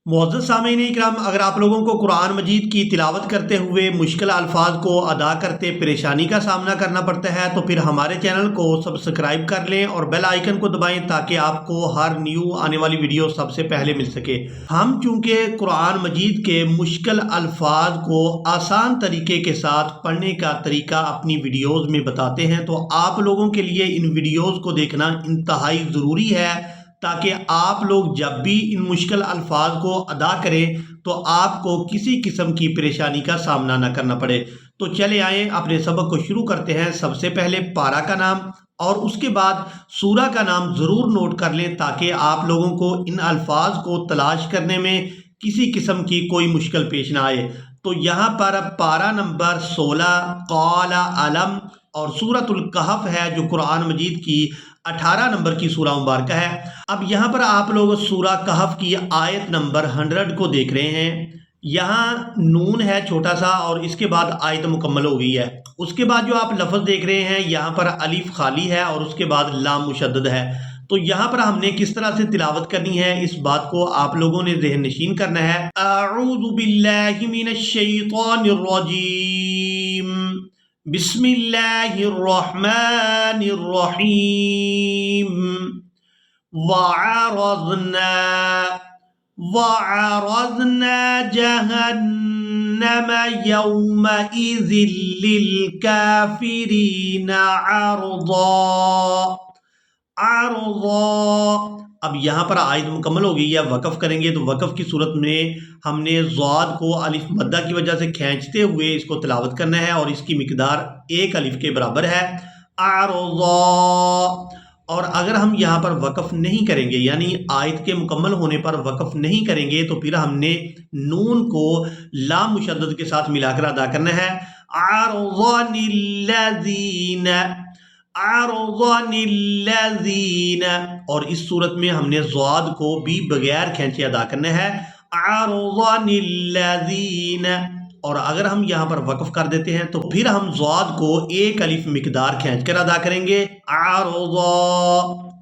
मुअज़्ज़ज़ सामीन इकराम, अगर आप लोगों को कुरान मजीद की तिलावत करते हुए मुश्किल अल्फाज को अदा करते परेशानी का सामना करना पड़ता है तो फिर हमारे चैनल को सब्सक्राइब कर लें और बेल आइकन को दबाएं ताकि आपको हर न्यू आने वाली वीडियो सबसे पहले मिल सके। हम चूँकि कुरान मजीद के मुश्किल अल्फाज को आसान तरीके के साथ पढ़ने का तरीका अपनी वीडियोज़ में बताते हैं तो आप लोगों के लिए इन वीडियोज़ को देखना इंतहाई ज़रूरी है ताकि आप लोग जब भी इन मुश्किल अल्फाज को अदा करें तो आपको किसी किस्म की परेशानी का सामना ना करना पड़े। तो चले आए अपने सबक को शुरू करते हैं। सबसे पहले पारा का नाम और उसके बाद सूरा का नाम ज़रूर नोट कर लें ताकि आप लोगों को इन अल्फाज को तलाश करने में किसी किस्म की कोई मुश्किल पेश ना आए। तो यहाँ पर पारा नंबर 16 क़ाला अलम और सूरतुल कहफ है जो कुरान मजीद की 18 नंबर की सूरा मुबारक है। अब यहाँ पर आप लोग सूरा कहफ की आयत नंबर 100 को देख रहे हैं। यहाँ नून है छोटा सा और इसके बाद आयत मुकम्मल हो गई है। उसके बाद जो आप लफ्ज़ देख रहे हैं यहाँ पर अलिफ खाली है और उसके बाद लाम मुशद्दद है। तो यहाँ पर हमने किस तरह से तिलावत करनी है इस बात को आप लोगों ने ज़हन नशीन करना है। अऊज़ु बिल्लाहि मिनश शैतानिर रजीम, बिस्मिल्लाहिर्रहमानिर्रहीम, वअरज़ना वअरज़ना जहन्नम यौमइज़िल लिलकाफिरीना अर्ज़ा। अब यहाँ पर आयत मुकम्मल हो गई है। वक़फ़ करेंगे तो वक़फ़ की सूरत में हमने ज़ाद को अलिफ मद्दा की वजह से खींचते हुए इसको तिलावत करना है और इसकी मिक़दार एक अलिफ के बराबर है, अर्ज़ा। और अगर हम यहाँ पर वक़फ़ नहीं करेंगे यानी आयत के मुकम्मल होने पर वक़फ़ नहीं करेंगे तो फिर हमने नून को लाम मुशद्दद के साथ मिलाकर अदा करना है, अर्ज़निल्लज़ीन। और इस सूरत में हमने ज़ाद को भी बगैर खींचे अदा करना है, अर्ज़निल्लज़ीन। और अगर हम यहाँ पर वक़फ़ कर देते हैं तो फिर हम ज़ाद को एक अलिफ मिक़दार खींच कर अदा करेंगे, अर्ज़ा।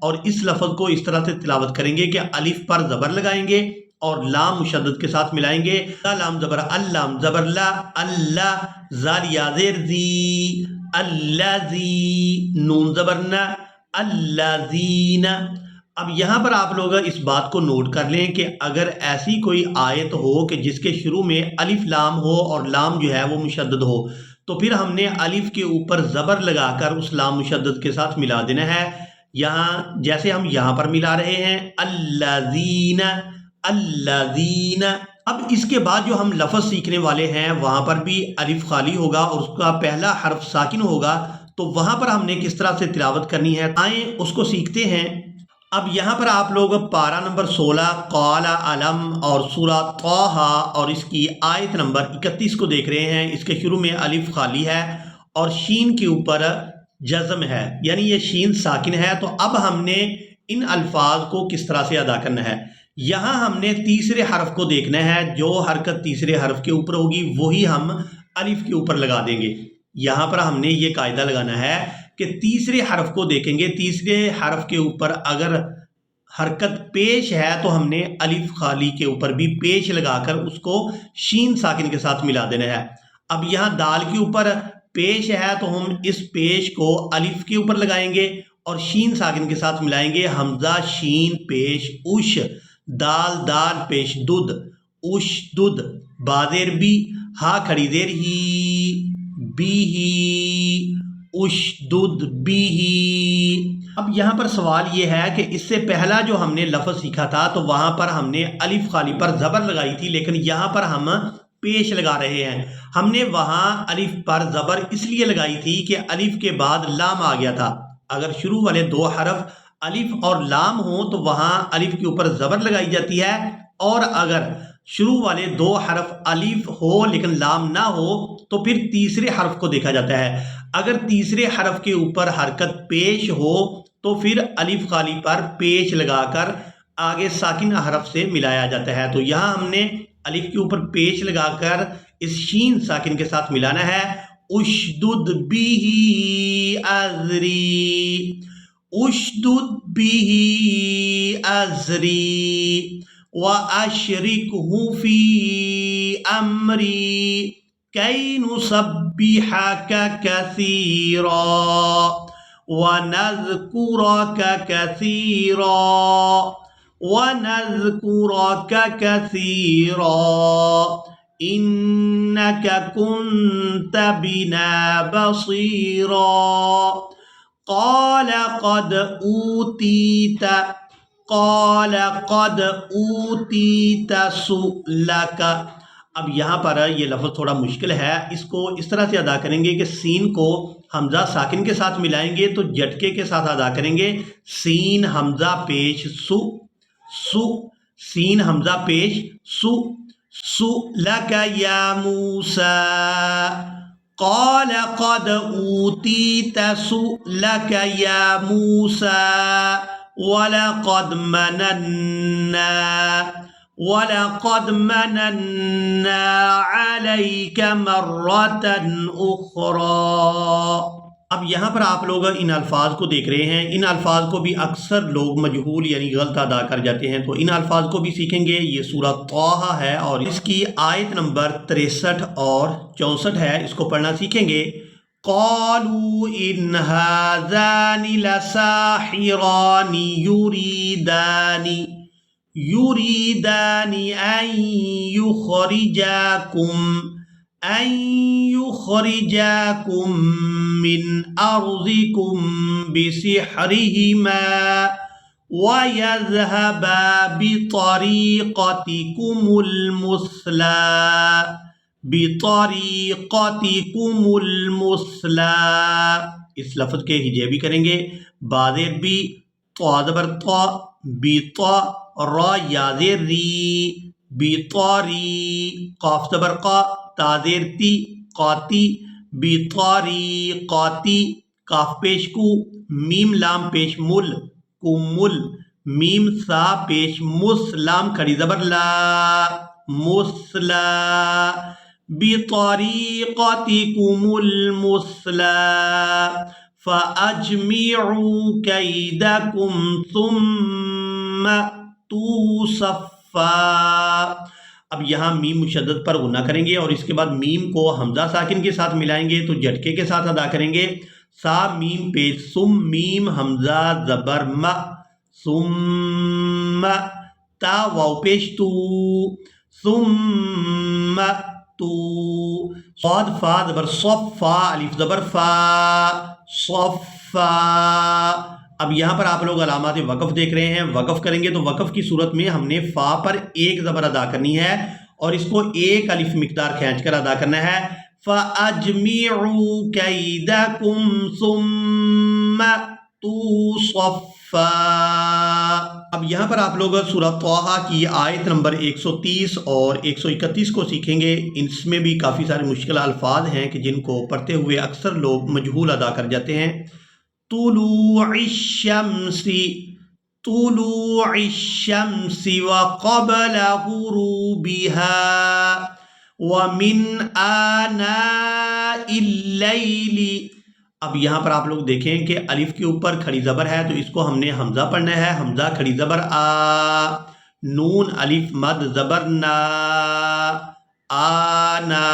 और इस लफ्ज़ को इस तरह से तिलावत करेंगे कि अलिफ पर ज़बर लगाएंगे और लाम मुशद्दद के साथ मिलाएंगे, लाम ज़बर अल्लाम ज़बर ला अल्लाह, ज़ालिया ज़ेर ज़ी अल्लाज़ी, नून ज़बर ना अल्लाज़ीन। अब यहाँ पर आप लोग इस बात को नोट कर लें कि अगर ऐसी कोई आयत हो कि जिसके शुरू में अलिफ लाम हो और लाम जो है वो मुशद्दद हो तो फिर हमने अलिफ के ऊपर ज़बर लगाकर उस लाम मुशद्दद के साथ मिला देना है। यहाँ जैसे हम यहाँ पर मिला रहे हैं अल्लाज़ीन अल्लाज़ीन। अब इसके बाद जो हम लफ्ज़ सीखने वाले हैं वहाँ पर भी अलिफ खाली होगा और उसका पहला हर्फ साकिन होगा। तो वहाँ पर हमने किस तरह से तिलावत करनी है आए उसको सीखते हैं। अब यहाँ पर आप लोग पारा नंबर 16 क़ाला अलम और सूरा ताहा और इसकी आयत नंबर 31 को देख रहे हैं। इसके शुरू में अलिफ खाली है और शीन के ऊपर जज़म है यानी ये शीन साकिन है। तो अब हमने इन अल्फाज को किस तरह से अदा करना है, यहाँ हमने तीसरे हर्फ को देखना है। जो हरकत तीसरे हर्फ के ऊपर होगी वही हम अलिफ के ऊपर लगा देंगे। यहाँ पर हमने ये कायदा लगाना है कि तीसरे हर्फ को देखेंगे, तीसरे हर्फ के ऊपर अगर हरकत पेश है तो हमने अलिफ खाली के ऊपर भी पेश लगाकर उसको शीन साकिन के साथ मिला देना है। अब यहाँ दाल के ऊपर पेश है तो हम इस पेश को अलिफ के ऊपर लगाएंगे और शीन साकिन के साथ मिलाएंगे, हमजा शीन पेश उश, दाल दाल पेश दुद उश दुद, बादेर बी, हा खड़ी देर ही, बी ही, उश दुद बी ही। अब यहाँ पर सवाल ये है कि इससे पहला जो हमने लफ्ज़ सीखा था तो वहाँ पर हमने अलिफ खाली पर ज़बर लगाई थी, लेकिन यहाँ पर हम पेश लगा रहे हैं। हमने वहाँ अलिफ पर ज़बर इसलिए लगाई थी कि अलिफ के बाद लाम आ गया था। अगर शुरू वाले दो हरफ अलिफ और लाम हो तो वहाँ अलिफ के ऊपर ज़बर लगाई जाती है, और अगर शुरू वाले दो हरफ अलिफ हो लेकिन लाम ना हो तो फिर तीसरे हरफ को देखा जाता है। अगर तीसरे हरफ के ऊपर हरकत पेश हो तो फिर अलिफ खाली पर पेश लगाकर आगे साकिन हरफ से मिलाया जाता है। तो यहाँ हमने अलिफ के ऊपर पेश लगाकर इस शीन साकिन के साथ मिलाना है, उशदुद बिही अज़री, उशदुद बिही अज़री। وَأَشْرِكْهُ فِي أَمْرِي كَيْ نُسَبِّحَكَ كَثِيرًا وَنَذْكُرَكَ كَثِيرًا إِنَّكَ كُنْتَ بِنَا بَصِيرًا قال قد اوتیت سؤلک۔ اب یہاں پر یہ لفظ تھوڑا مشکل ہے، اس کو اس طرح سے ادا کریں گے کہ سین کو حمزہ ساکن کے ساتھ ملائیں گے تو جھٹکے کے ساتھ ادا کریں گے، سین حمزہ پیش سو، سین حمزہ پیش سؤلک یا موسیٰ، قال قد اوتیت سؤلک یا موسیٰ وَلَقَدْ مَنَنَّا عَلَيْكَ مَرَّةً أُخْرَى۔ اب یہاں پر آپ لوگ ان الفاظ کو دیکھ رہے ہیں، ان الفاظ کو بھی اکثر لوگ مجہول یعنی غلط ادا کر جاتے ہیں، تو ان الفاظ کو بھی سیکھیں گے۔ یہ سورہ طٰہٰ ہے اور اس کی آیت نمبر 63 اور 64 ہے، اس کو پڑھنا سیکھیں گے۔ قالوا إن هذان لساحران يريدان أن يخرجاكم من أرضكم بسحرهما ويذهبا بطريقتكم المثلى۔ اس لفظ کے ہجے بھی کریں گے، بازیر بی، طا زبر طا، بی طا، را یازیر ری، بی طاری، قاف زبر قا، تازیر تی، قاتی، بی طاری قاتی، کاف پیش کو، میم لام پیش مل، کمل، میم سا پیش مس، لام کھڑی زبر لا، مسلا، بِطَرِيقَتِكُمُ الْمُثْلَى فَأَجْمِعُوا كَيْدَكُمْ ثُمَّ أْتُوا صَفًّا۔ اب یہاں میم مشدد پر غنہ کریں گے اور اس کے بعد میم کو حمزہ ساکن کے ساتھ ملائیں گے تو جھٹکے کے ساتھ ادا کریں گے۔ سا میم پیش سم، میم حمزہ زبر م، ثم، تا واو پیش تو، ثم صاد فا زبر صف، فا الف زبر فا، صفا۔ اب یہاں پر آپ لوگ علامات وقف دیکھ رہے ہیں، وقف کریں گے تو وقف کی صورت میں ہم نے فا پر ایک زبر ادا کرنی ہے اور اس کو ایک الف مقدار کھینچ کر ادا کرنا ہے۔ فَأَجْمِعُوا كَيْدَكُمْ ثُمَّ أْتُوا صَفًّا۔ اب یہاں پر آپ لوگ سورہ طٰہٰ کی آیت نمبر 130 اور 131 کو سیکھیں گے۔ اس میں بھی کافی سارے مشکل الفاظ ہیں کہ جن کو پڑھتے ہوئے اکثر لوگ مجہول ادا کر جاتے ہیں۔ طلوع الشمس وقبل غروبها ومن آناء اللیل۔ اب یہاں پر آپ لوگ دیکھیں کہ الف کے اوپر کھڑی زبر ہے تو اس کو ہم نے حمزہ پڑھنا ہے، حمزہ کھڑی زبر آ، نون الف مد زبر نا، آنا۔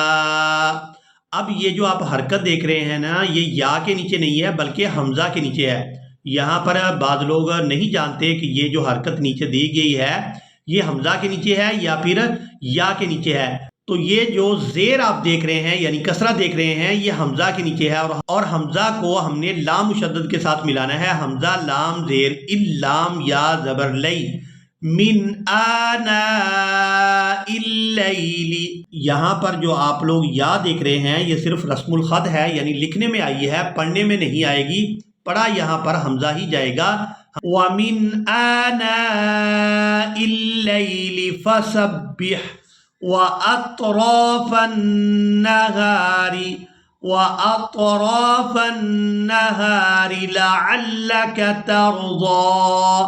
اب یہ جو آپ حرکت دیکھ رہے ہیں نا، یہ یا کے نیچے نہیں ہے بلکہ حمزہ کے نیچے ہے۔ یہاں پر بعض لوگ نہیں جانتے کہ یہ جو حرکت نیچے دی گئی ہے یہ حمزہ کے نیچے ہے یا پھر یا کے نیچے ہے۔ تو یہ جو زیر آپ دیکھ رہے ہیں یعنی کسرہ دیکھ رہے ہیں یہ حمزہ کے نیچے ہے اور حمزہ کو ہم نے لام مشدد کے ساتھ ملانا ہے۔ حمزہ لام زیر اللام یا زبر لئی، من آناء اللیل۔ یہاں پر جو آپ لوگ یا دیکھ رہے ہیں یہ صرف رسم الخط ہے یعنی لکھنے میں آئی ہے، پڑھنے میں نہیں آئے گی، پڑھا یہاں پر حمزہ ہی جائے گا۔ وَمِنْ آنَاءِ اللَّيْلِ فَسَبِّحْ وَأَطْرَافَ النَّهَارِ لَعَلَّكَ تَرْضَىٰ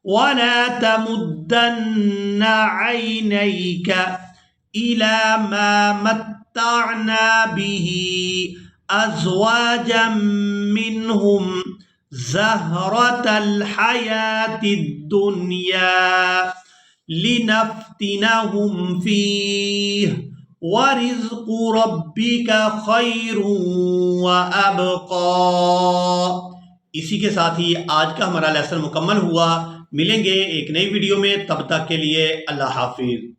وَلَا تَمُدَّنَّ عَيْنَيْكَ إِلَىٰ مَا مَتَّعْنَا بِهِ أَزْوَاجًا مِّنْهُمْ زَهْرَةَ الْحَيَاةِ الدُّنْيَا لِنَفْتِنَهُمْ فِيهِ وَرِزْقُ رَبِّكَ خَيْرٌ وَأَبْقَى۔ اسی کے ساتھ ہی آج کا ہمارا لیسن مکمل ہوا۔ ملیں گے ایک نئی ویڈیو میں، تب تک کے لیے اللہ حافظ۔